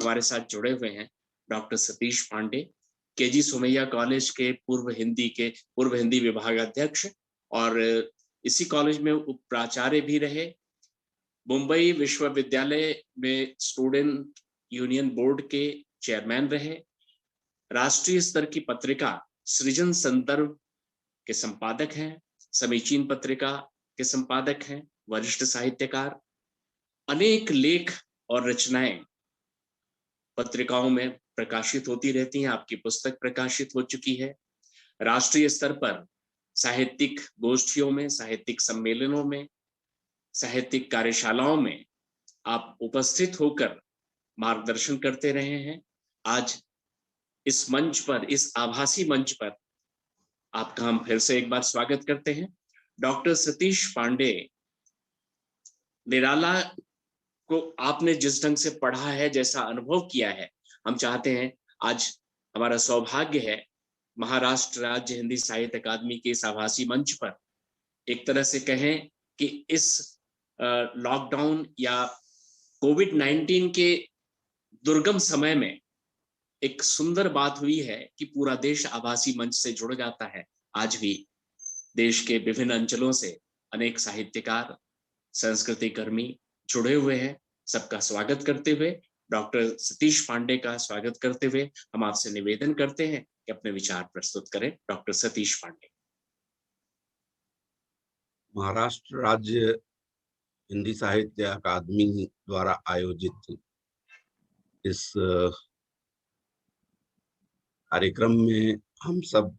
हमारे साथ जुड़े हुए हैं doctor Satish Pande, KG Somaiya college के पूर्व हिंदी विभागाध्यक्ष और इसी कॉलेज में उप प्राचार्य भी रहे। मुंबई विश्वविद्यालय में स्टूडेंट यूनियन बोर्ड के चेयरमैन रहे। राष्ट्रीय स्तर की पत्रिका सृजन संदर्भ के संपादक हैं। समीचीन पत्रिका के संपादक हैं। वरिष्ठ साहित्यकार। अनेक लेख और रचनाएं पत्रिकाओं में प्रकाशित होती रहती हैं। आपकी पुस्तक प्रकाशित हो चुकी है। राष्ट्रीय स्तर पर साहित्यिक गोष्ठियों में, साहित्यिक सम्मेलनों में, साहित्यिक कार्यशालाओं में आप उपस्थित होकर मार्गदर्शन करते रहे हैं। आज इस मंच पर, इस आभासी मंच पर आपका हम फिर से एक बार स्वागत करते हैं। डॉक्टर सतीश पांडे, निराला को आपने जिस ढंग से पढ़ा है, जैसा अनुभव किया है, हम चाहते हैं, आज हमारा सौभाग्य है महाराष्ट्र राज्य हिंदी साहित्य अकादमी के इस आभासी मंच पर एक तरह से कहें कि इस लॉकडाउन या कोविड-19 के दुर्गम समय में एक सुंदर बात हुई है कि पूरा देश आभासी मंच से जुड़ जाता है। आज भी देश के विभिन्न अंचलों से अनेक साहित्यकार, संस्कृति कर्मी जुड़े हुए हैं। सबका स्वागत करते हुए, डॉक्टर सतीश पांडे का स्वागत करते हुए हम आपसे निवेदन करते हैं कि अपने विचार प्रस्तुत करें। डॉक्टर सतीश पांडे। महाराष्ट्र राज्य हिंदी साहित्य अकादमी द्वारा आयोजित इस कार्यक्रम में हम सब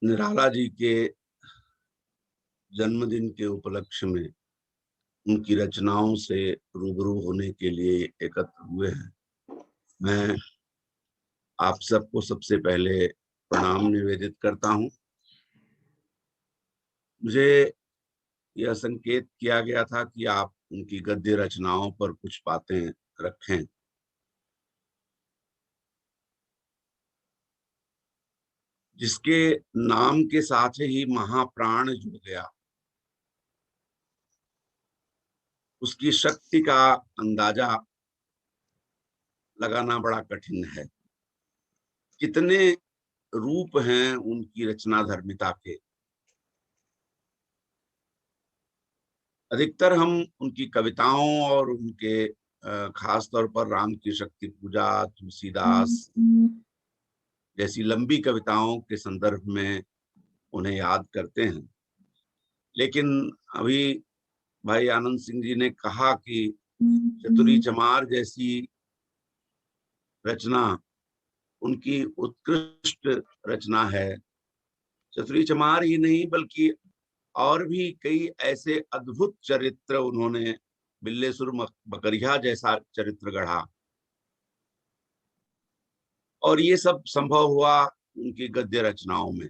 निराला जी के जन्मदिन के उपलक्ष्य में उनकी रचनाओं से रूबरू होने के लिए एकत्र हुए हैं। मैं आप सबको सबसे पहले प्रणाम निवेदित करता हूं। मुझे यह संकेत किया गया था कि आप उनकी गद्य रचनाओं पर कुछ बातें रखें। जिसके नाम के साथ ही महाप्राण जुड़ गया, उसकी शक्ति का अंदाजा लगाना बड़ा कठिन है। कितने रूप हैं उनकी रचना धर्मिता के। अधिकतर हम उनकी कविताओं और उनके खास तौर पर राम की शक्ति पूजा, तुलसीदास जैसी लंबी कविताओं के संदर्भ में उन्हें याद करते हैं। लेकिन अभी भाई आनंद सिंह जी ने कहा कि चतुरी चमार जैसी रचना उनकी उत्कृष्ट रचना है। चतुरी चमार ही नहीं बल्कि और भी कई ऐसे अद्भुत चरित्र उन्होंने, बिल्लेसुर बकरिया जैसा चरित्र गढ़ा, और ये सब संभव हुआ उनकी गद्य रचनाओं में।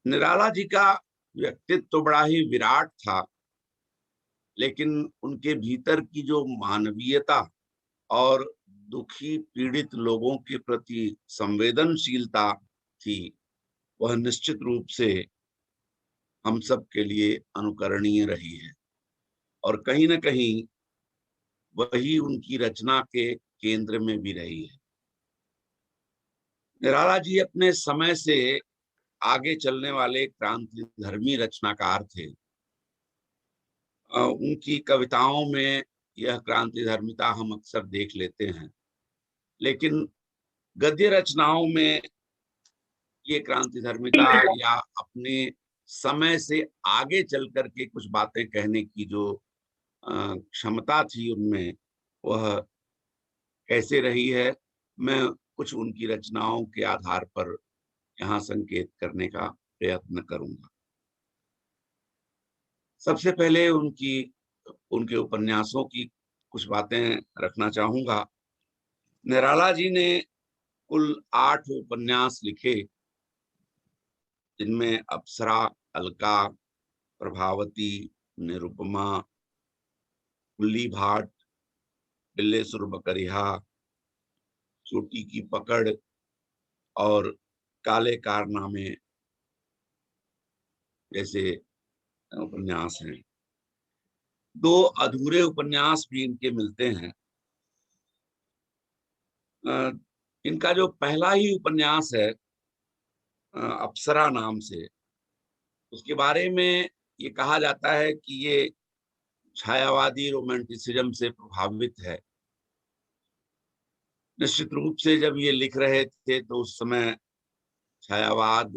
निराला जी का व्यक्तित्व तो बड़ा ही विराट था, लेकिन उनके भीतर की जो मानवीयता और दुखी पीड़ित लोगों के प्रति संवेदनशीलता थी, वह निश्चित रूप से हम सब के लिए अनुकरणीय रही है। और कहीं न कहीं वही उनकी रचना के केंद्र में भी रही है। निराला जी अपने समय से आगे चलने वाले क्रांतिधर्मी रचनाकार थे। उनकी कविताओं में यह क्रांतिधर्मिता हम अक्सर देख लेते हैं, लेकिन गद्य रचनाओं में ये क्रांतिधर्मिता या अपने समय से आगे चल करके कुछ बातें कहने की जो क्षमता थी उनमें, वह कैसे रही है, मैं कुछ उनकी रचनाओं के आधार पर यहाँ संकेत करने का प्रयत्न करूंगा। सबसे पहले उनके उपन्यासों की कुछ बातें रखना चाहूंगा। निराला जी ने कुल 8 उपन्यास लिखे, जिनमें अप्सरा, अलका, प्रभावती, निरुपमा, कुल्ली भाट, बिल्लेसुर बकरिया, चोटी की पकड़ और काले कारनामे जैसे उपन्यास हैं। 2 अधूरे उपन्यास भी इनके मिलते हैं। इनका जो पहला ही उपन्यास है अप्सरा नाम से, उसके बारे में ये कहा जाता है कि ये छायावादी रोमांटिसिज्म से प्रभावित है। निश्चित रूप से जब ये लिख रहे थे तो उस समय छायावाद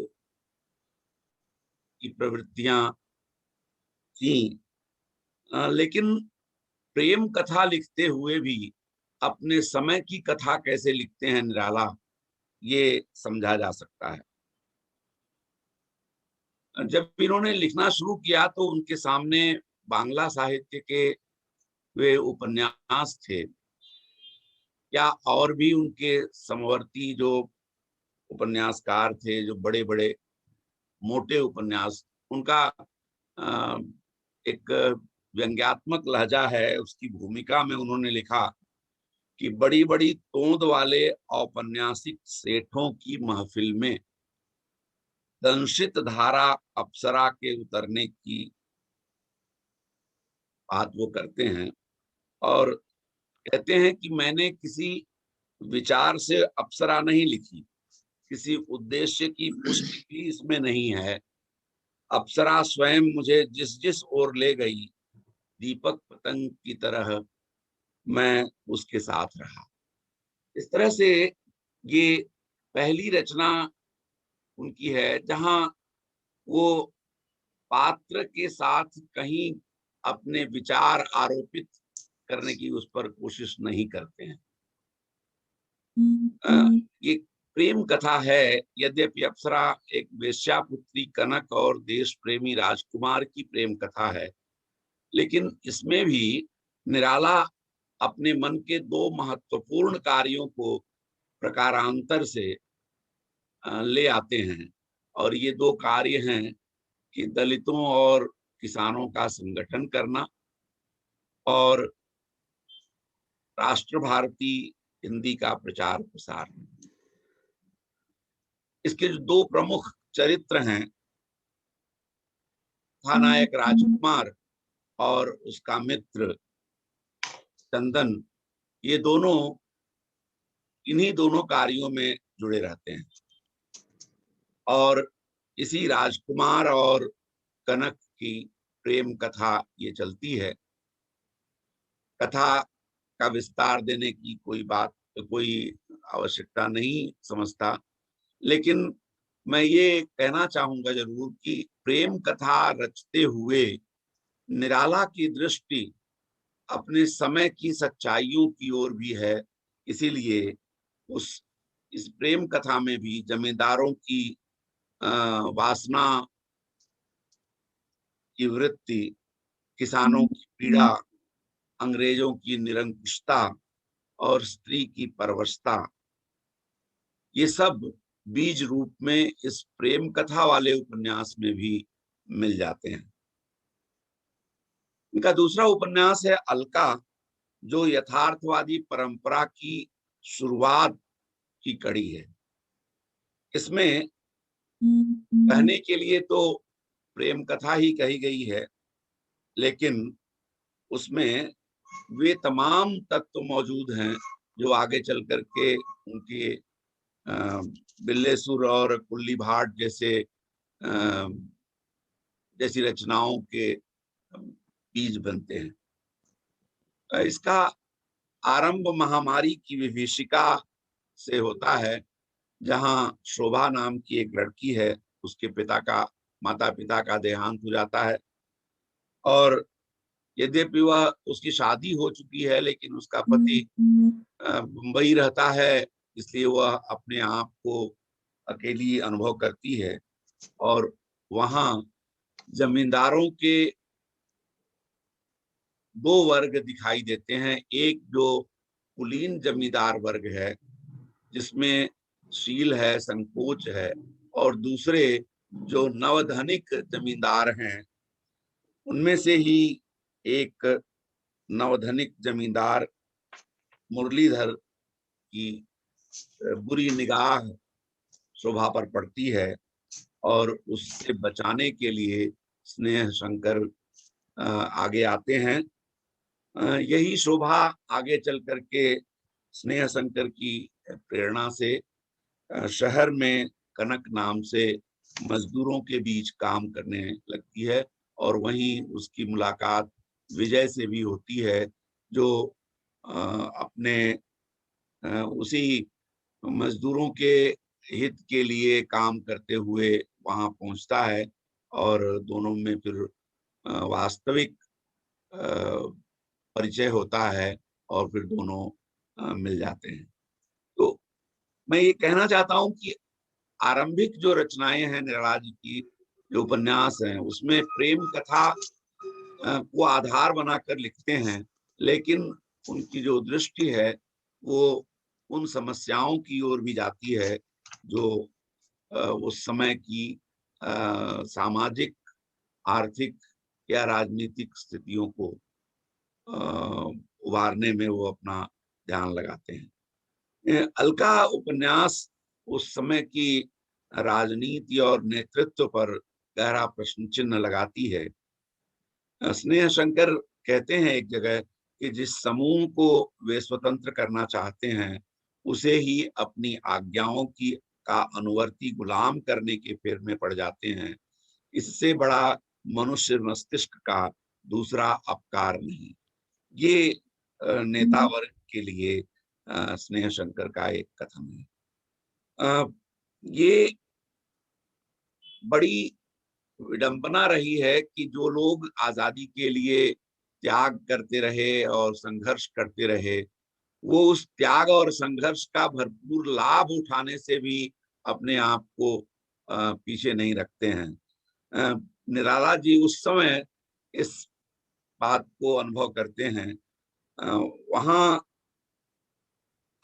की प्रवृत्तियां थी, लेकिन प्रेम कथा लिखते हुए भी अपने समय की कथा कैसे लिखते हैं निराला, ये समझा जा सकता है। जब इन्होंने लिखना शुरू किया तो उनके सामने बांग्ला साहित्य के वे उपन्यास थे या और भी उनके समवर्ती जो उपन्यासकार थे, जो बड़े-बड़े मोटे उपन्यास, उनका अ, एक व्यंग्यात्मक लहजा है। उसकी भूमिका में उन्होंने लिखा कि बड़ी-बड़ी तोंद वाले औपन्यासिक सेठों की महफिल में दंशित धारा अप्सरा के उतरने की बात वो करते हैं और कहते हैं कि मैंने किसी विचार से अप्सरा नहीं लिखी, किसी उद्देश्य की पुष्टि भी इसमें नहीं है। अप्सरा स्वयं मुझे जिस जिस ओर ले गई, दीपक पतंग की तरह मैं उसके साथ रहा। इस तरह से ये पहली रचना उनकी है जहां वो पात्र के साथ कहीं अपने विचार आरोपित करने की उस पर कोशिश नहीं करते हैं। ये प्रेम कथा है। यद्यपि अप्सरा एक वेश्यापुत्री कनक और देश प्रेमी राजकुमार की प्रेम कथा है, लेकिन इसमें भी निराला अपने मन के 2 महत्वपूर्ण कार्यों को प्रकारांतर से ले आते हैं और ये 2 कार्य हैं कि दलितों और किसानों का संगठन करना और राष्ट्र भारती हिंदी का प्रचार प्रसार। इसके जो 2 प्रमुख चरित्र हैं, कथानायक राजकुमार और उसका मित्र चंदन, ये दोनों इन्हीं दोनों कार्यों में जुड़े रहते हैं और इसी राजकुमार और कनक की प्रेम कथा ये चलती है। कथा का विस्तार देने की कोई आवश्यकता नहीं समझता, लेकिन मैं ये कहना चाहूंगा जरूर कि प्रेम कथा रचते हुए निराला की दृष्टि अपने समय की सच्चाइयों की ओर भी है। इसीलिए उस इस प्रेम कथा में भी जमींदारों की वासना की वृत्ति, किसानों की पीड़ा, अंग्रेजों की निरंकुशता और स्त्री की परवशता, ये सब बीज रूप में इस प्रेम कथा वाले उपन्यास में भी मिल जाते हैं। इनका दूसरा उपन्यास है अलका, जो यथार्थवादी परंपरा की शुरुआत की कड़ी है। इसमें कहने के लिए तो प्रेम कथा ही कही गई है, लेकिन उसमें वे तमाम तत्व मौजूद हैं जो आगे चल करके उनके बिल्लेसुर और कुल्ली भाट जैसी रचनाओं के बीज बनते हैं। इसका आरंभ महामारी की विभीषिका से होता है, जहां शोभा नाम की एक लड़की है, उसके माता पिता का देहांत हो जाता है और यद्यपि वह उसकी शादी हो चुकी है, लेकिन उसका पति मुंबई रहता है, इसलिए वह अपने आप को अकेली अनुभव करती है और वहां जमींदारों के 2 वर्ग दिखाई देते हैं। एक जो कुलीन जमींदार वर्ग है, जिसमें शील है, संकोच है, और दूसरे जो नवधनिक जमींदार हैं, उनमें से ही एक नवधनिक जमींदार मुरलीधर की बुरी निगाह शोभा पर पड़ती है और उससे बचाने के लिए स्नेह शंकर आगे आते हैं। यही शोभा आगे चल करके स्नेह शंकर की प्रेरणा से शहर में कनक नाम से मजदूरों के बीच काम करने लगती है, और वहीं उसकी मुलाकात विजय से भी होती है, जो अपने उसी मजदूरों के हित के लिए काम करते हुए वहां पहुंचता है, और दोनों में फिर वास्तविक परिचय होता है, और फिर दोनों मिल जाते हैं। तो मैं ये कहना चाहता हूँ कि आरंभिक जो रचनाएं हैं निराला जी की, जो उपन्यास हैं, उसमें प्रेम कथा को आधार बनाकर लिखते हैं, लेकिन उनकी जो दृष्टि है वो उन समस्याओं की ओर भी जाती है जो उस समय की सामाजिक, आर्थिक या राजनीतिक स्थितियों को उभारने में वो अपना ध्यान लगाते हैं। अलका उपन्यास उस समय की राजनीति और नेतृत्व पर गहरा प्रश्न चिन्ह लगाती है। स्नेह शंकर कहते हैं एक जगह कि जिस समूह को वे स्वतंत्र करना चाहते हैं, उसे ही अपनी आज्ञाओं की का अनुवर्ती गुलाम करने के फेर में पड़ जाते हैं। इससे बड़ा मनुष्य मस्तिष्क का दूसरा अपकार नहीं। ये नेता वर्ग के लिए स्नेह शंकर का एक कथन है। ये बड़ी विडंबना रही है कि जो लोग आजादी के लिए त्याग करते रहे और संघर्ष करते रहे, वो उस त्याग और संघर्ष का भरपूर लाभ उठाने से भी अपने आप को पीछे नहीं रखते हैं। निराला जी उस समय इस बात को अनुभव करते हैं। वहां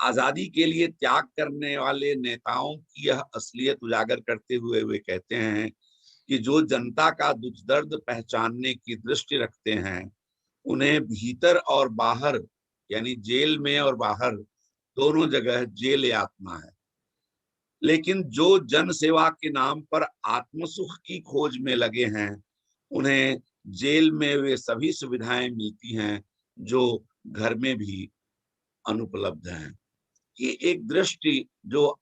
आजादी के लिए त्याग करने वाले नेताओं की यह असलियत उजागर करते हुए वे कहते हैं कि जो जनता का दुख दर्द पहचानने की दृष्टि रखते हैं, उन्हें भीतर और बाहर, यानी जेल में और बाहर दोनों जगह जेल यातना है। लेकिन जो जन सेवा के नाम पर आत्मसुख की खोज में लगे हैं, उन्हें जेल में वे सभी सुविधाएं मिलती हैं जो घर में भी अनुपलब्ध हैं। ये एक दृष्टि जो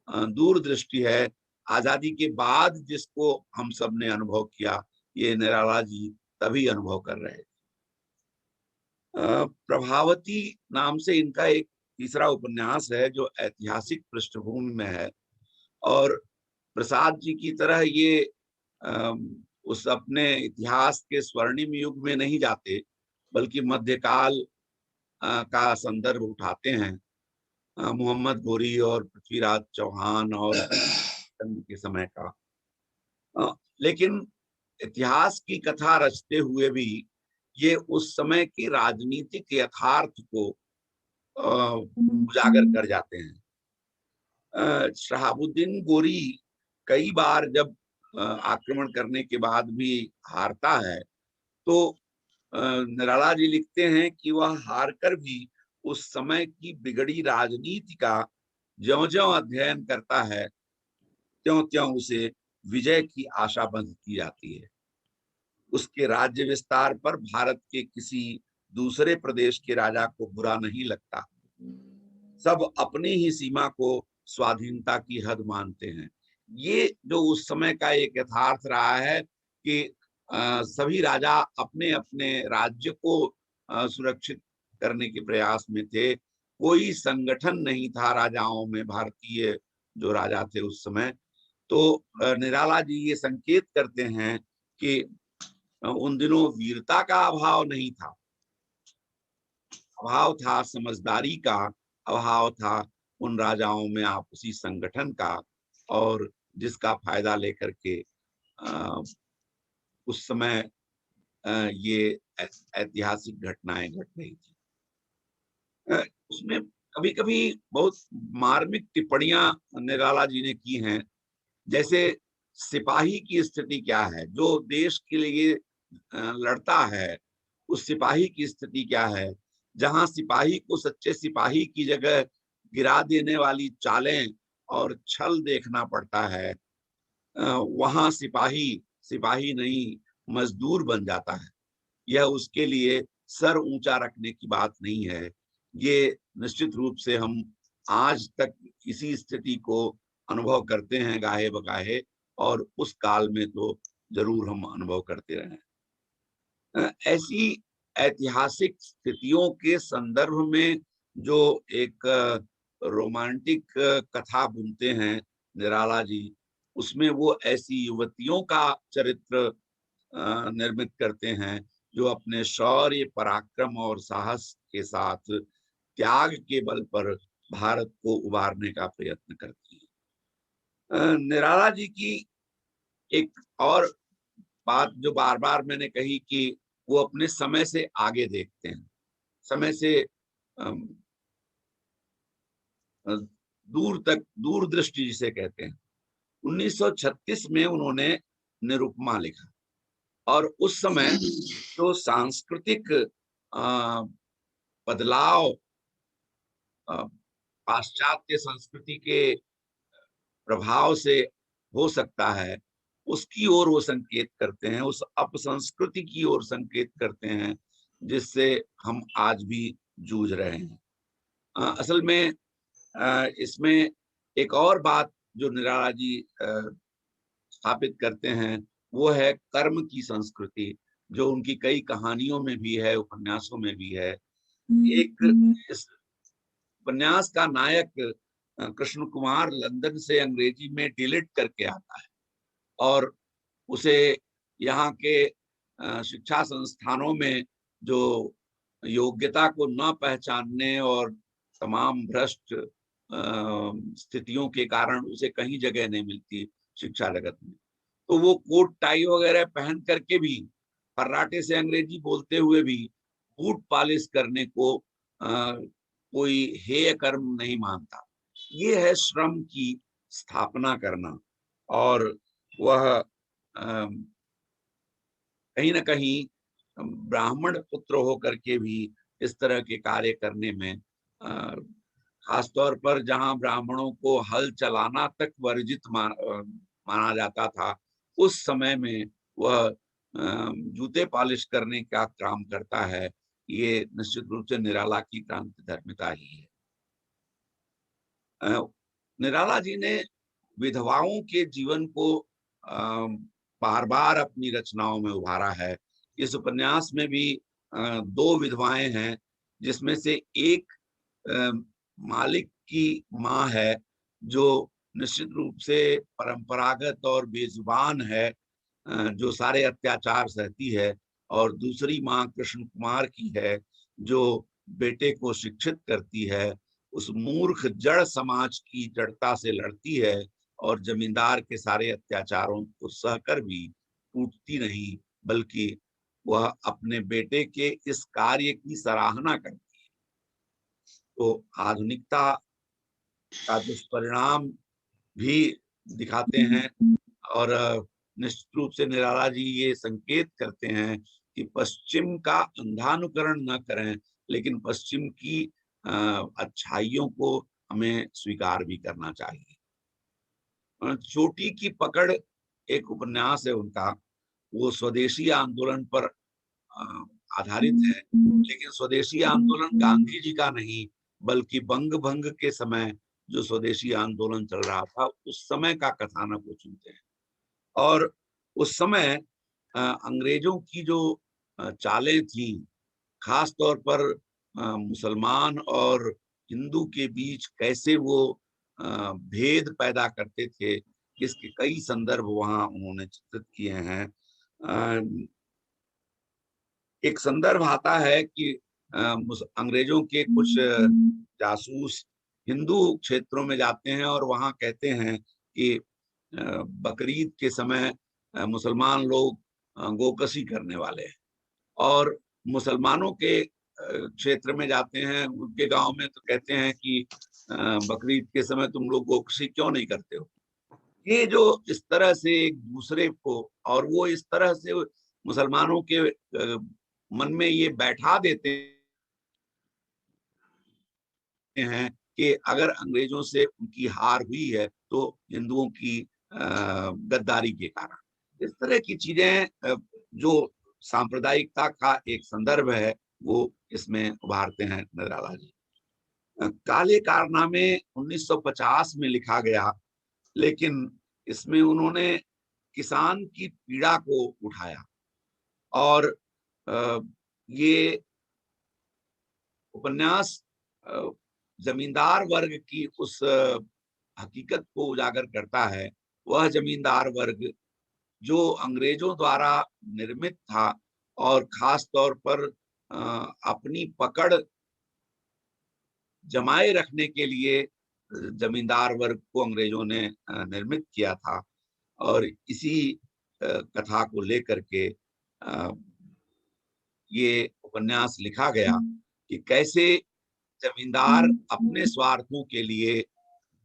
दूरदृष्टि है, आजादी के बाद जिसको हम सब ने अनुभव किया, ये निराला जी तभी अनुभव कर रहे थे। प्रभावती नाम से इनका एक तीसरा उपन्यास है जो ऐतिहासिक पृष्ठभूमि में है, और प्रसाद जी की तरह ये उस अपने इतिहास के स्वर्णिम युग में नहीं जाते, बल्कि मध्यकाल का संदर्भ उठाते हैं। मोहम्मद घोरी और पृथ्वीराज चौहान और के समय का। लेकिन इतिहास की कथा रचते हुए भी ये उस समय के राजनीतिक यथार्थ को उजागर कर जाते हैं। शहाबुद्दीन गोरी कई बार जब आक्रमण करने के बाद भी हारता है, तो निराला जी लिखते हैं कि वह हार कर भी उस समय की बिगड़ी राजनीति का ज्यों-ज्यों अध्ययन करता है, त्यों-त्यों उसे विजय की आशा बंध की जाती है। उसके राज्य विस्तार पर भारत के किसी दूसरे प्रदेश के राजा को बुरा नहीं लगता। सब अपनी ही सीमा को स्वाधीनता की हद मानते हैं। ये जो उस समय का एक यथार्थ रहा है कि सभी राजा अपने अपने राज्य को सुरक्षित करने के प्रयास में थे। कोई संगठन नहीं था राजाओं में, भारतीय जो राजा थे उस समय। तो निराला जी ये संकेत करते हैं कि उन दिनों वीरता का अभाव नहीं था, अभाव था समझदारी का, अभाव था उन राजाओं में आपसी संगठन का, और जिसका फायदा लेकर के उस समय ये ऐतिहासिक घटनाएं घट रही थी। उसमें कभी-कभी बहुत मार्मिक टिप्पणियां निराला जी ने की हैं। जैसे सिपाही की स्थिति क्या है, जो देश के लिए लड़ता है, उस सिपाही की स्थिति क्या है। जहां सिपाही को सच्चे सिपाही की जगह गिरा देने वाली चालें और छल देखना पड़ता है, वहां सिपाही सिपाही नहीं मजदूर बन जाता है, यह उसके लिए सर ऊंचा रखने की बात नहीं है। ये निश्चित रूप से हम आज तक इसी स्थिति को अनुभव करते हैं गाहे बगाहे, और उस काल में तो जरूर हम अनुभव करते रहे। ऐसी ऐतिहासिक स्थितियों के संदर्भ में जो एक रोमांटिक कथा बुनते हैं निराला जी, उसमें वो ऐसी युवतियों का चरित्र निर्मित करते हैं जो अपने शौर्य, पराक्रम और साहस के साथ त्याग के बल पर भारत को उबारने का प्रयत्न करती है। निराला जी की एक और बात जो बार बार मैंने कही कि वो अपने समय से आगे देखते हैं, समय से अम, अ, दूर तक, दूरदृष्टि जिसे कहते हैं। 1936 में उन्होंने निरुपमा लिखा, और उस समय जो सांस्कृतिक बदलाव पाश्चात्य संस्कृति के प्रभाव से हो सकता है, उसकी ओर वो संकेत करते हैं, उस अपसंस्कृति की ओर संकेत करते हैं जिससे हम आज भी जूझ रहे हैं। असल में इसमें एक और बात जो निराला जी स्थापित करते हैं, वो है कर्म की संस्कृति, जो उनकी कई कहानियों में भी है, उपन्यासों में भी है। एक इस उपन्यास का नायक कृष्ण कुमार लंदन से अंग्रेजी में डिलिट करके आता है, और उसे यहाँ के शिक्षा संस्थानों में जो योग्यता को न पहचानने और तमाम भ्रष्ट स्थितियों के कारण उसे कहीं जगह नहीं मिलती शिक्षा जगत में, तो वो कोट टाई वगैरह पहन करके भी, फर्राटे से अंग्रेजी बोलते हुए भी, बूट पॉलिश करने को कोई हेय कर्म नहीं मानता। ये है श्रम की स्थापना करना, और वह कहीं न कहीं ब्राह्मण पुत्र होकर के भी इस तरह के कार्य करने में, खासतौर पर जहां ब्राह्मणों को हल चलाना तक वर्जित माना जाता था, उस समय में वह जूते पॉलिश करने का काम करता है। ये निश्चित रूप से निराला की क्रांति धर्मिता ही है। निराला जी ने विधवाओं के जीवन को बार बार अपनी रचनाओं में उभारा है। इस उपन्यास में भी 2 विधवाएं हैं, जिसमें से एक मालिक की माँ है, जो निश्चित रूप से परंपरागत और बेजुबान है, जो सारे अत्याचार सहती है, और दूसरी माँ कृष्ण कुमार की है, जो बेटे को शिक्षित करती है, उस मूर्ख जड़ समाज की जड़ता से लड़ती है, और जमींदार के सारे अत्याचारों को सहकर भी टूटती नहीं, बल्कि वह अपने बेटे के इस कार्य की सराहना करती है। तो आधुनिकता का दुष्परिणाम भी दिखाते हैं, और निश्चित रूप से निराला जी ये संकेत करते हैं कि पश्चिम का अंधानुकरण न करें, लेकिन पश्चिम की अच्छाइयों को हमें स्वीकार भी करना चाहिए। चोटी की पकड़ एक उपन्यास है उनका, वो स्वदेशी आंदोलन पर आधारित है, लेकिन स्वदेशी आंदोलन गांधी जी का नहीं, बल्कि बंग भंग के समय जो स्वदेशी आंदोलन चल रहा था, उस समय का कथानक वो चुनते हैं। और उस समय अंग्रेजों की जो चालें थी, खास तौर पर मुसलमान और हिंदू के बीच कैसे वो भेद पैदा करते थे, इसके कई संदर्भ वहां उन्होंने चित्रित किए हैं। एक संदर्भ आता है कि अंग्रेजों के कुछ जासूस हिंदू क्षेत्रों में जाते हैं और वहां कहते हैं कि बकरीद के समय मुसलमान लोग गोकशी करने वाले हैं, और मुसलमानों के क्षेत्र में जाते हैं, उनके गांव में, तो कहते हैं कि बकरीद के समय तुम लोग गोकशी क्यों नहीं करते हो। ये जो इस तरह से एक दूसरे को, और वो इस तरह से मुसलमानों के मन में ये बैठा देते हैं कि अगर अंग्रेजों से उनकी हार हुई है तो हिंदुओं की गद्दारी के कारण। इस तरह की चीजें जो सांप्रदायिकता का एक संदर्भ है वो इसमें उभारते हैं निराला जी। काले कारनामे 1950 में लिखा गया, लेकिन इसमें उन्होंने किसान की पीड़ा को उठाया और अ, ये उपन्यास अ, जमींदार वर्ग की उस हकीकत को उजागर करता है। वह जमींदार वर्ग जो अंग्रेजों द्वारा निर्मित था और खास तौर पर अपनी पकड़ जमाए रखने के लिए जमींदार वर्ग को अंग्रेजों ने निर्मित किया था। और इसी कथा को लेकर के ये उपन्यास लिखा गया कि कैसे जमींदार अपने स्वार्थों के लिए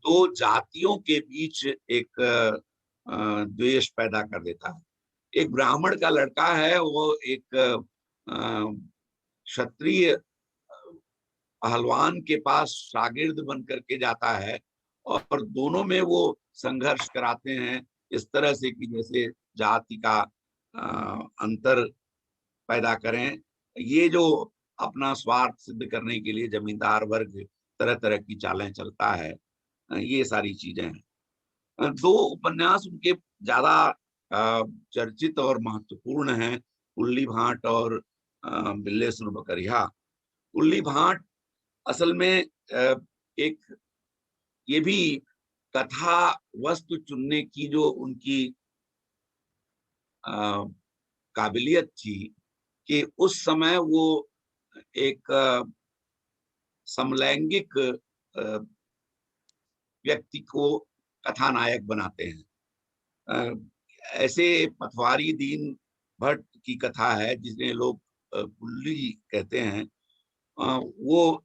दो जातियों के बीच एक द्वेष पैदा कर देता है। एक ब्राह्मण का लड़का है, वो एक क्षत्रिय पहलवान के पास शागिर्द बन करके जाता है और दोनों में वो संघर्ष कराते हैं इस तरह से कि जैसे जाति का अंतर पैदा करें। ये जो अपना स्वार्थ सिद्ध करने के लिए जमींदार वर्ग तरह तरह की चालें चलता है, ये सारी चीजें हैं। दो उपन्यास उनके ज्यादा चर्चित और महत्वपूर्ण हैं, कुल्ली भाट और बिल्ले सुर बकरिया। कुल्ली भाट असल में एक ये भी कथा वस्तु चुनने की जो उनकी काबिलियत थी कि उस समय वो एक समलैंगिक व्यक्ति को कथानायक बनाते हैं। ऐसे पटवारी दीन भट्ट की कथा है जिसमें लोग कुल्ली कहते हैं। वो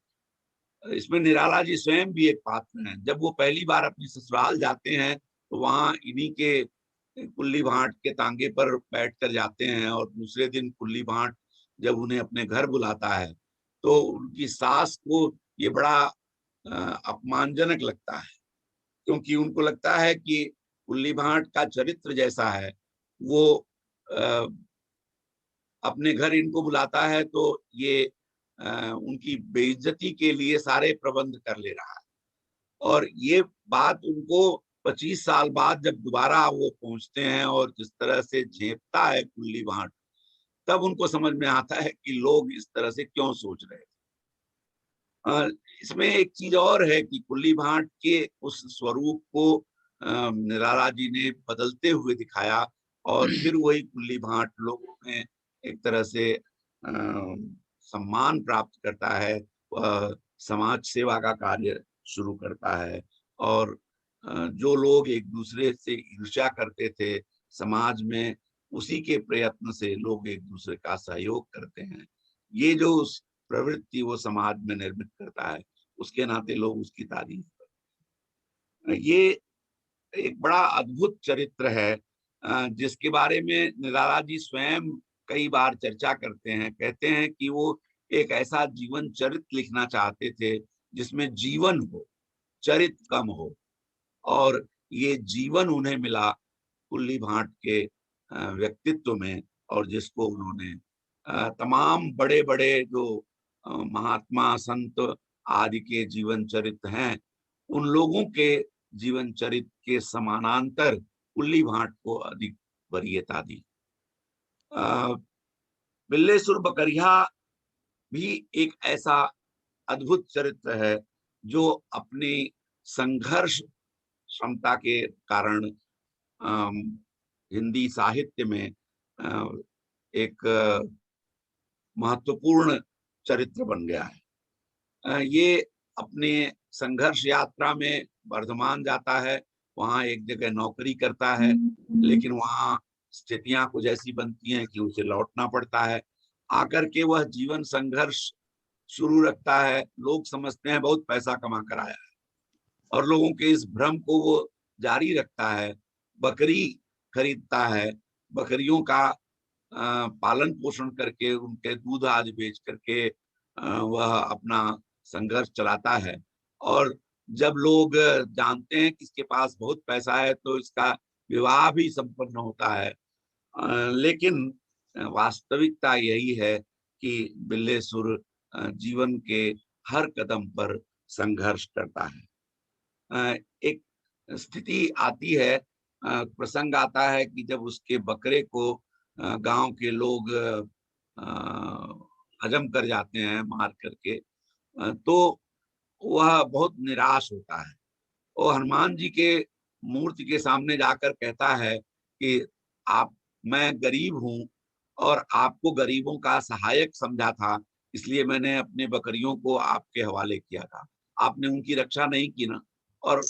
इसमें निराला जी स्वयं भी एक पात्र हैं। जब वो पहली बार अपनी ससुराल जाते हैं तो वहां इन्हीं के कुल्ली भाट के तांगे पर बैठ कर जाते हैं और दूसरे दिन कुल्ली भाट जब उन्हें अपने घर बुलाता है तो उनकी सास को ये बड़ा अपमानजनक लगता है, क्योंकि उनको लगता है कि कुल्ली भाट का चरित्र जैसा है, वो अपने घर इनको बुलाता है तो ये उनकी बेइज्जती के लिए सारे प्रबंध कर ले रहा है। और ये बात उनको 25 साल बाद जब दोबारा वो पहुंचते हैं और जिस तरह से झेपता है कुल्ली भाट, तब उनको समझ में आता है कि लोग इस तरह से क्यों सोच रहे थे। इसमें एक चीज और है कि कुल्ली भाट के उस स्वरूप को निराला जी ने बदलते हुए दिखाया और फिर वही कुल्ली भाट लोगों में एक तरह से सम्मान प्राप्त करता है, वह समाज सेवा का कार्य शुरू करता है और जो लोग एक दूसरे से ईर्ष्या करते थे समाज में, उसी के प्रयत्न से लोग एक दूसरे का सहयोग करते हैं। ये जो प्रवृत्ति वो समाज में निर्मित करता है, उसके नाते लोग उसकी तारीफ करते हैं। ये एक बड़ा अद्भुत चरित्र है जिसके बारे में निराला जी स्वयं कई बार चर्चा करते हैं। कहते हैं कि वो एक ऐसा जीवन चरित्र लिखना चाहते थे जिसमें जीवन हो, चरित्र कम हो, और ये जीवन उन्हें मिला कुल्ली भाट के व्यक्तित्व में। और जिसको उन्होंने तमाम बड़े बड़े जो महात्मा संत आदि के जीवन चरित्र हैं, उन लोगों के जीवन चरित्र के समानांतर कुल्ली भाट को अधिक वरीयता दी। बिल्ले सुर बकरिया भी एक ऐसा अद्भुत चरित्र है जो अपनी संघर्ष क्षमता के कारण हिंदी साहित्य में एक महत्वपूर्ण चरित्र बन गया है। ये अपने संघर्ष यात्रा में वर्धमान जाता है, वहां एक जगह नौकरी करता है, लेकिन वहां स्थितियां कुछ ऐसी बनती हैं कि उसे लौटना पड़ता है। आकर के वह जीवन संघर्ष शुरू रखता है। लोग समझते हैं बहुत पैसा कमा कर आया है और लोगों के इस भ्रम को वो जारी रखता है। बकरी खरीदता है, बकरियों का पालन पोषण करके उनके दूध आदि बेच करके वह अपना संघर्ष चलाता है। और जब लोग जानते हैं कि इसके पास बहुत पैसा है तो इसका विवाह भी संपन्न होता है। लेकिन वास्तविकता यही है कि बिल्लेसुर जीवन के हर कदम पर संघर्ष करता है। एक स्थिति आती है, प्रसंग आता है कि जब उसके बकरे को गांव के लोग हजम कर जाते हैं मार करके, तो वह बहुत निराश होता है। वो हनुमान जी के मूर्ति के सामने जाकर कहता है कि आप मैं गरीब हूँ और आपको गरीबों का सहायक समझा था, इसलिए मैंने अपने बकरियों को आपके हवाले किया था। आपने उनकी रक्षा नहीं की ना। और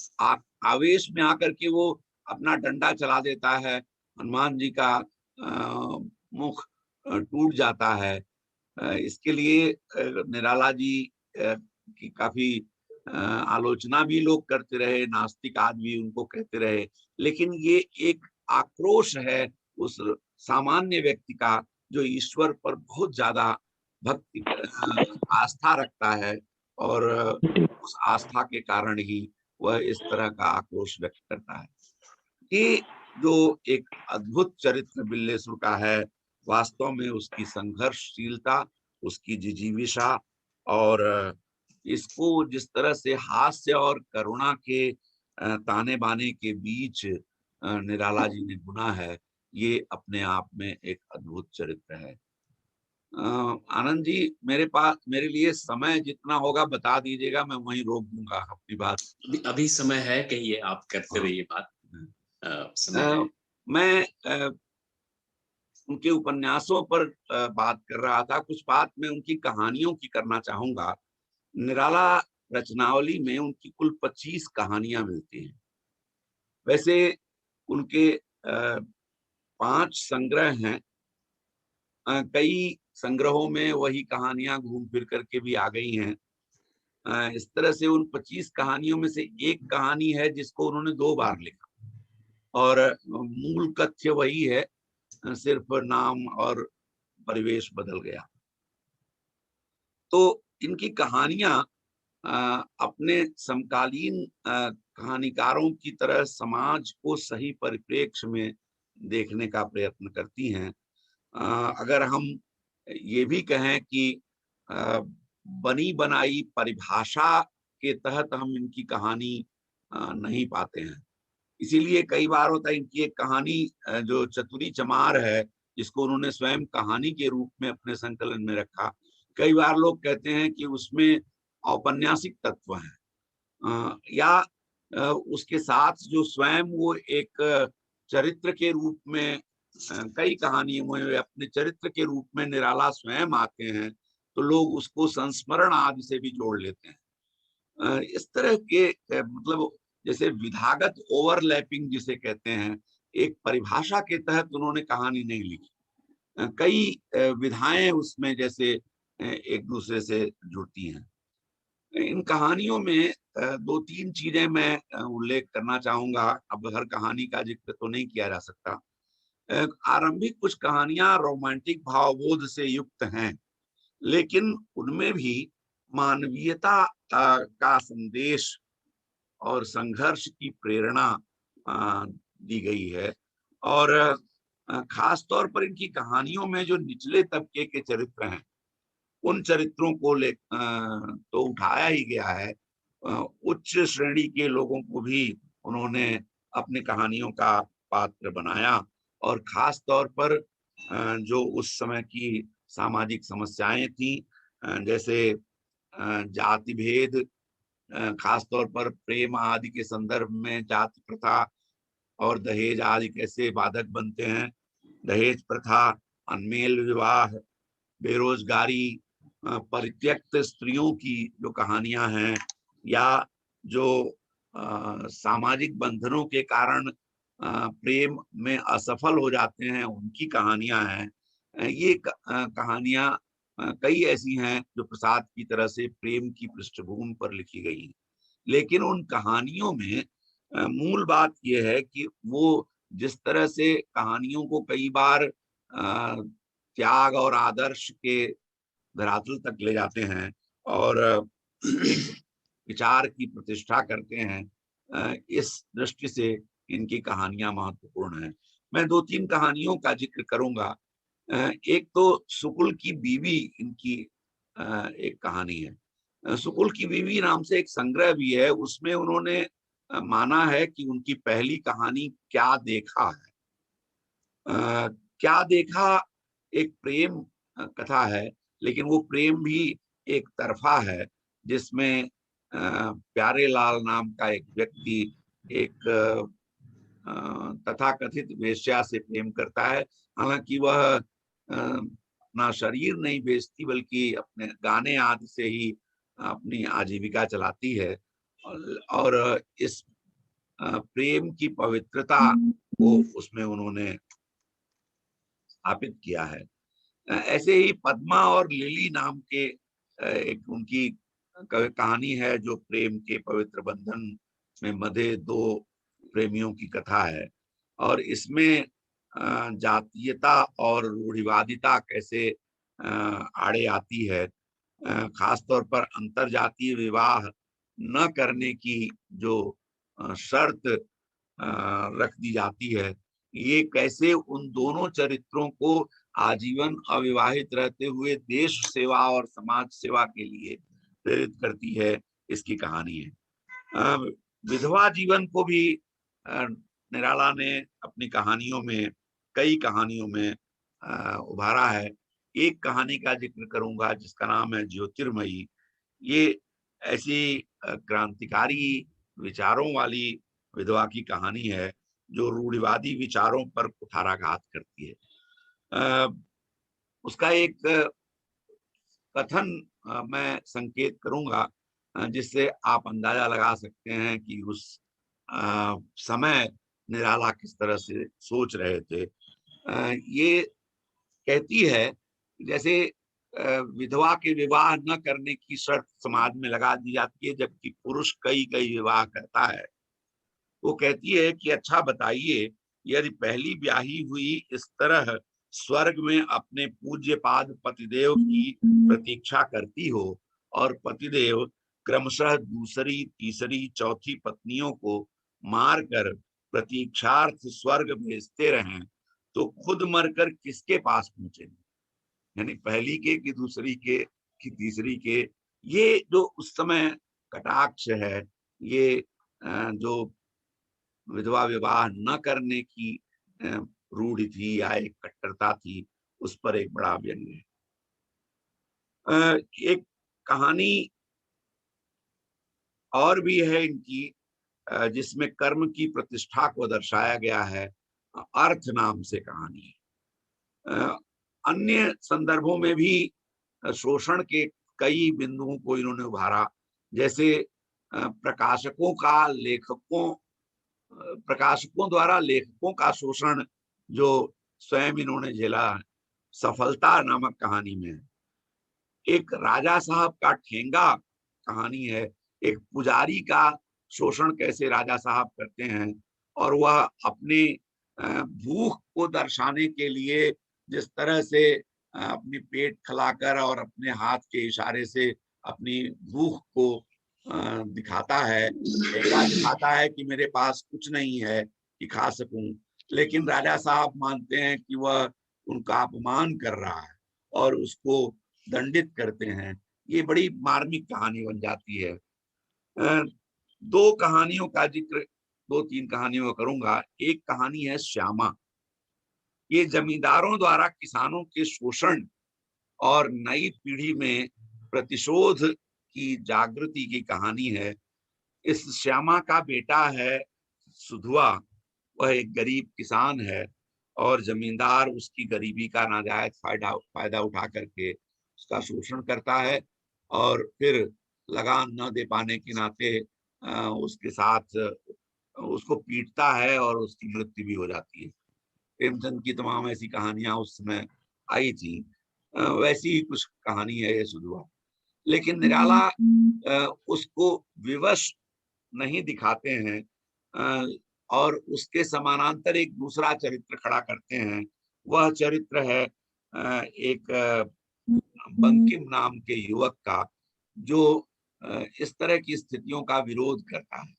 आवेश में आकर के वो अपना डंडा चला देता है। हनुमान जी का मुख टूट जाता है। इसके लिए निराला जी की काफी आलोचना भी लोग करते रहे, नास्तिक आदमी उनको कहते रहे, लेकिन ये एक आक्रोश है उस सामान्य व्यक्ति का जो ईश्वर पर बहुत ज्यादा भक्ति आस्था रखता है, और उस आस्था के कारण ही वह इस तरह का आक्रोश व्यक्त करता है। ये जो एक अद्भुत चरित्र बिल्लेसुर का है, वास्तव में उसकी संघर्षशीलता, उसकी जिजीविषा, और इसको जिस तरह से हास्य और करुणा के ताने बाने के बीच निराला जी ने बुना है, ये अपने आप में एक अद्भुत चरित्र है। आनंद जी, मेरे लिए समय जितना होगा बता दीजिएगा, मैं वहीं रोक दूंगा अपनी बात। अभी समय है, कहिए, आप करते रहिए बात। समय है। मैं उनके उपन्यासों पर बात कर रहा था। कुछ बात मैं उनकी कहानियों की करना चाहूंगा। निराला रचनावली में उनकी कुल 25 कहानियां मिलती हैं। वैसे उनके 5 संग्रह हैं। कई संग्रहों में वही कहानियां घूम फिर करके भी आ गई हैं। इस तरह से उन 25 कहानियों में से एक कहानी है जिसको उन्होंने 2 बार लिखा, और मूल कथ्य वही है, सिर्फ नाम और परिवेश बदल गया। तो इनकी कहानियां अपने समकालीन कहानीकारों की तरह समाज को सही परिप्रेक्ष्य में देखने का प्रयत्न करती हैं। अगर हम ये भी कहें कि बनी बनाई परिभाषा के तहत हम इनकी कहानी नहीं पाते हैं। इसीलिए कई बार होता है, इनकी एक कहानी जो चतुरी चमार है, जिसको उन्होंने स्वयं कहानी के रूप में अपने संकलन में रखा, कई बार लोग कहते हैं कि उसमें औपन्यासिक तत्व है, या उसके साथ जो स्वयं वो एक चरित्र के रूप में, कई कहानियों में अपने चरित्र के रूप में निराला स्वयं आते हैं, तो लोग उसको संस्मरण आदि से भी जोड़ लेते हैं। इस तरह के मतलब जैसे विधागत ओवरलैपिंग जिसे कहते हैं, एक परिभाषा के तहत उन्होंने कहानी नहीं लिखी। कई विधाएं उसमें जैसे एक दूसरे से जुड़ती हैं। इन कहानियों में 2-3 चीजें मैं उल्लेख करना चाहूंगा। अब हर कहानी का जिक्र तो नहीं किया जा सकता। आरंभिक कुछ कहानियां रोमांटिक भावबोध से युक्त हैं, लेकिन उनमें भी मानवीयता का संदेश और संघर्ष की प्रेरणा दी गई है। और खास तौर पर इनकी कहानियों में जो निचले तबके के चरित्र हैं, उन चरित्रों को तो उठाया ही गया है। उच्च श्रेणी के लोगों को भी उन्होंने अपनी कहानियों का पात्र बनाया, और खास तौर पर जो उस समय की सामाजिक समस्याएं थी, जैसे जाति भेद, खास तौर पर प्रेम आदि के संदर्भ में जाति प्रथा और दहेज आदि कैसे बाधक बनते हैं, दहेज प्रथा, अनमेल विवाह, बेरोजगारी, परित्यक्त स्त्रियों की जो कहानियां हैं, या जो सामाजिक बंधनों के कारण प्रेम में असफल हो जाते हैं, उनकी कहानियां हैं। ये कहानियां कई ऐसी हैं जो प्रसाद की तरह से प्रेम की पृष्ठभूमि पर लिखी गई हैं। लेकिन उन कहानियों में मूल बात यह है कि वो जिस तरह से कहानियों को कई बार त्याग और आदर्श के धरातल तक ले जाते हैं और एक विचार की प्रतिष्ठा करते हैं, इस दृष्टि से इनकी कहानियां महत्वपूर्ण हैं। मैं 2-3 कहानियों का जिक्र करूंगा। एक तो सुकुल की बीवी इनकी एक कहानी है। सुकुल की बीवी नाम से एक संग्रह भी है, उसमें उन्होंने माना है कि उनकी पहली कहानी क्या देखा है। क्या देखा एक प्रेम कथा है, लेकिन वो प्रेम भी एक तरफा है, जिसमें प्यारे लाल नाम का एक व्यक्ति एक तथाकथित वेश्या से प्रेम करता है। हालांकि वह अपना शरीर नहीं बेचती, बल्कि अपने गाने आदि से ही अपनी आजीविका चलाती है। और इस प्रेम की पवित्रता को उसमें उन्होंने स्थापित किया है। ऐसे ही पद्मा और लिली नाम के एक उनकी कहानी है, जो प्रेम के पवित्र बंधन में बंधे दो प्रेमियों की कथा है। और इसमें जातीयता और रूढ़िवादिता कैसे आड़े आती है। खास तौर पर अंतर जातीय विवाह न करने की जो शर्त रख दी जाती है, ये कैसे उन दोनों चरित्रों को आजीवन अविवाहित रहते हुए देश सेवा और समाज सेवा के लिए प्रेरित करती है, इसकी कहानी है। विधवा जीवन को भी निराला ने अपनी कहानियों में, कई कहानियों में उभारा है। एक कहानी का जिक्र करूंगा जिसका नाम है ज्योतिर्मयी। ये ऐसी क्रांतिकारी विचारों वाली विधवा की कहानी है, जो रूढ़िवादी विचारों पर कुठाराघात करती है। उसका एक कथन मैं संकेत करूंगा, जिससे आप अंदाजा लगा सकते हैं कि उस समय निराला किस तरह से सोच रहे थे। ये कहती है, जैसे विधवा के विवाह न करने की शर्त समाज में लगा दी जाती है, जबकि पुरुष कई कई विवाह करता है। वो कहती है कि अच्छा बताइए, यदि पहली ब्याही हुई इस तरह स्वर्ग में अपने पूज्य पाद पतिदेव की प्रतीक्षा करती हो, और पतिदेव क्रमशः दूसरी, तीसरी, चौथी पत्नियों को मारकर प्रतीक्षार्थ स्वर्ग भेजते रहें, तो खुद मरकर किसके पास पहुंचेंगे? यानी पहली के कि दूसरी के कि तीसरी के। ये जो उस समय कटाक्ष है, ये जो विधवा विवाह न करने की रूढ़ि थी या एक कट्टरता थी, उस पर एक बड़ा व्यंग्य है। एक कहानी और भी है इनकी, जिसमें कर्म की प्रतिष्ठा को दर्शाया गया है। अर्थ नाम से कहानी है। अन्य संदर्भों में भी शोषण के कई बिंदुओं को इन्होंने उभारा, जैसे प्रकाशकों द्वारा लेखकों का शोषण जो स्वयं इन्होंने झेला है। सफलता नामक कहानी में एक राजा साहब का ठेंगा कहानी है, एक पुजारी का शोषण कैसे राजा साहब करते हैं, और वह अपने भूख को दर्शाने के लिए जिस तरह से अपनी पेट खिलाकर और अपने हाथ के इशारे से अपनी भूख को दिखाता है, दिखाता है कि मेरे पास कुछ नहीं है कि खा सकूं, लेकिन राजा साहब मानते हैं कि वह उनका अपमान कर रहा है और उसको दंडित करते हैं। ये बड़ी मार्मिक कहानी बन जाती है। दो कहानियों का जिक्र, दो तीन कहानियों का करूंगा। एक कहानी है श्यामा। ये जमींदारों द्वारा किसानों के शोषण और नई पीढ़ी में प्रतिशोध की जागृति की कहानी है। इस श्यामा का बेटा है सुधुआ। वह एक गरीब किसान है और जमींदार उसकी गरीबी का नाजायज फायदा उठा करके उसका शोषण करता है, और फिर लगान न दे पाने के नाते उसके साथ उसको पीटता है और उसकी मृत्यु भी हो जाती है। प्रेमचंद की तमाम ऐसी कहानियां उस समय आई थी। वैसी ही कुछ कहानी है ये सुधुआ। लेकिन निराला उसको विवश नहीं दिखाते हैं, और उसके समानांतर एक दूसरा चरित्र खड़ा करते हैं। वह चरित्र है एक बंकिम नाम के युवक का, जो इस तरह की स्थितियों का विरोध करता है।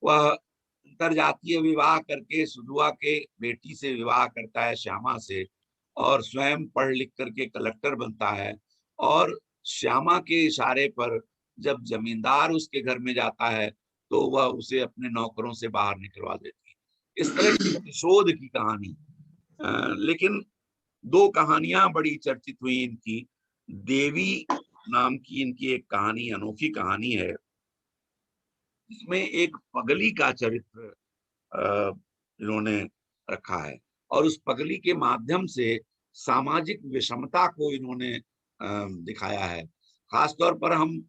वह अंतरजातीय विवाह करके सुधुआ के बेटी से विवाह करता है, श्यामा से, और स्वयं पढ़ लिख करके कलेक्टर बनता है, और श्यामा के इशारे पर जब जमींदार उसके घर में जाता है तो वह उसे अपने नौकरों से बाहर निकलवा देती है। इस तरह की प्रतिशोध की कहानी। लेकिन दो कहानियां बड़ी चर्चित हुई इनकी। देवी नाम की इनकी एक कहानी, अनोखी कहानी है, इसमें एक पगली का चरित्र इन्होंने रखा है, और उस पगली के माध्यम से सामाजिक विषमता को इन्होंने दिखाया है। खासतौर पर हम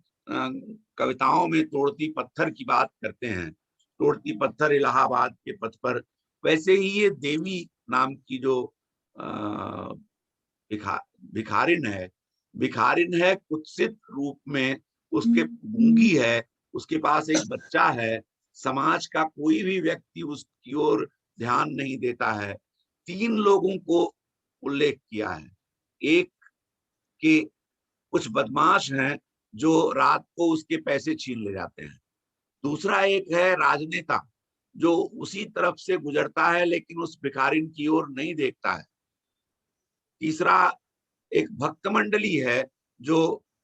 कविताओं में तोड़ती पत्थर की बात करते हैं, तोड़ती पत्थर इलाहाबाद के पथ पर, वैसे ही ये देवी नाम की जो भिखा भिखारिन है, भिखारिन है कुत्सित रूप में, उसके गूंगी है, उसके पास एक बच्चा है, समाज का कोई भी व्यक्ति उसकी ओर ध्यान नहीं देता है। तीन लोगों को उल्लेख किया है। एक के कुछ बदमाश हैं जो रात को उसके पैसे छीन ले जाते हैं। दूसरा एक है राजनेता जो उसी तरफ से गुजरता है लेकिन उस भिखारिन की ओर नहीं देखता है। तीसरा एक भक्त मंडली है जो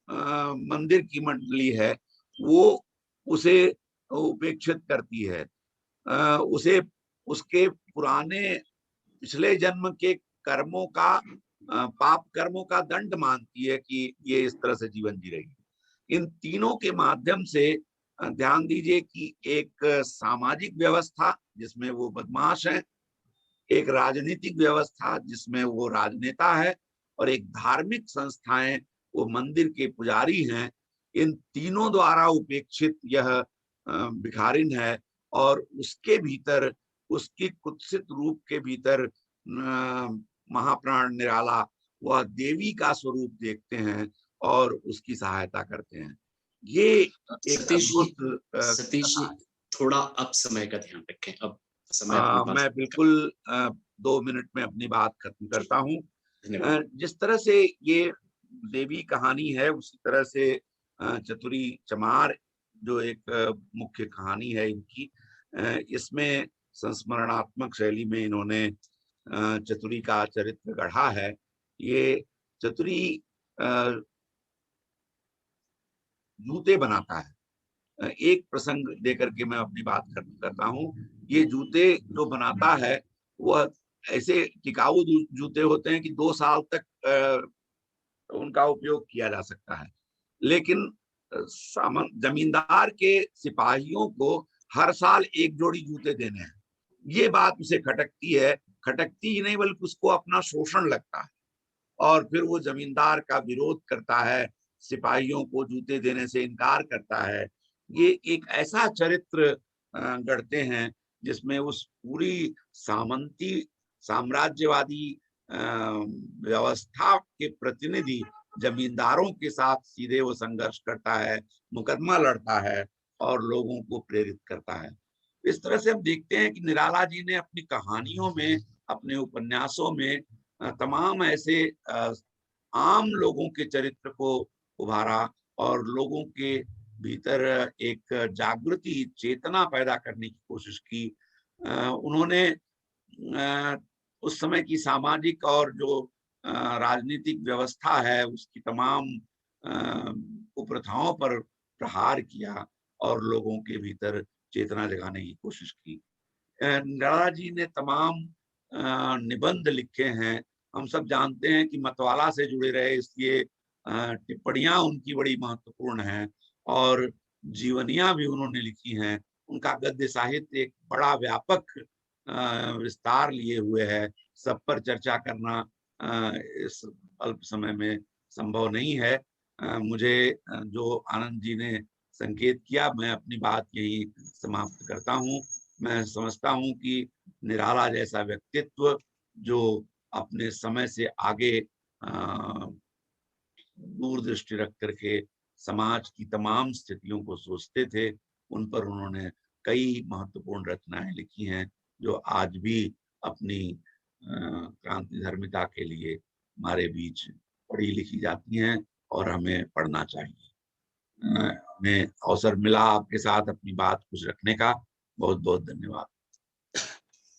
मंदिर की मंडली है, वो उसे उपेक्षित करती है, उसे उसके पुराने पिछले जन्म के कर्मों का, पाप कर्मों का दंड मानती है कि ये इस तरह से जीवन जी रही। इन तीनों के माध्यम से ध्यान दीजिए कि एक सामाजिक व्यवस्था जिसमें वो बदमाश है, एक राजनीतिक व्यवस्था जिसमें वो राजनेता है, और एक धार्मिक संस्थाएं, वो मंदिर के पुजारी हैं। इन तीनों द्वारा उपेक्षित यह भिखारिन है, और उसके भीतर, उसकी कुत्सित रूप के भीतर महाप्राण निराला वह देवी का स्वरूप देखते हैं और उसकी सहायता करते हैं। ये एक सतीश जी, अद्भुत सतीश जी, कथा है। थोड़ा अब समय का ध्यान रखें। अब समय अपने पास मैं बिल्कुल 2 मिनट में अपनी बात खत्म जी, करता हूँ। धन्यवाद। जिस तरह से ये देवी कहानी है, उसी तरह से चतुरी चमार जो एक मुख्य कहानी है इनकी, इसमें संस्मरणात्मक शैली में इन्होंने चतुरी का चरित्र गढ़ा है। ये चतुरी जूते बनाता है। एक प्रसंग देकर के मैं अपनी बात खत्म करता हूँ। ये जूते जो बनाता है वह ऐसे टिकाऊ जूते होते हैं कि 2 साल तक उनका उपयोग किया जा सकता है। लेकिन जमींदार के सिपाहियों को हर साल एक जोड़ी जूते देने हैं। ये बात उसे खटकती है, खटकती ही नहीं बल्कि उसको अपना शोषण लगता है, और फिर वो जमींदार का विरोध करता है, सिपाहियों को जूते देने से इनकार करता है। ये एक ऐसा चरित्र गढ़ते हैं जिसमें उस पूरी सामंती साम्राज्यवादी व्यवस्था के प्रतिनिधि जमींदारों के साथ सीधे वो संघर्ष करता है, मुकदमा लड़ता है और लोगों को प्रेरित करता है। इस तरह से हम देखते हैं कि निराला जी ने अपनी कहानियों में, अपने उपन्यासों में तमाम ऐसे आम लोगों के चरित्र को उभारा और लोगों के भीतर एक जागृति, चेतना पैदा करने की कोशिश की। उन्होंने उस समय की सामाजिक और जो राजनीतिक व्यवस्था है उसकी तमाम कुप्रथाओं पर प्रहार किया और लोगों के भीतर चेतना जगाने की कोशिश की। निराला जी ने तमाम निबंध लिखे हैं। हम सब जानते हैं कि मतवाला से जुड़े रहे, इसलिए टिप्पणियां उनकी बड़ी महत्वपूर्ण हैं, और जीवनियां भी उन्होंने लिखी हैं। उनका गद्य साहित्य एक बड़ा व्यापक विस्तार लिए हुए है। सब पर चर्चा करना इस अल्प समय में संभव नहीं है। मुझे जो आनंद जी ने संकेत किया, मैं अपनी बात यही समाप्त करता हूँ। मैं समझता हूँ कि निराला जैसा व्यक्तित्व जो अपने समय से आगे दूरदृष्टि रख करके समाज की तमाम स्थितियों को सोचते थे, उन पर उन्होंने कई महत्वपूर्ण रचनाएं लिखी हैं जो आज भी अपनी क्रांति धर्मिता के लिए हमारे बीच पढ़ी लिखी जाती हैं और हमें पढ़ना चाहिए। हमें अवसर मिला आपके साथ अपनी बात कुछ रखने का। बहुत बहुत धन्यवाद।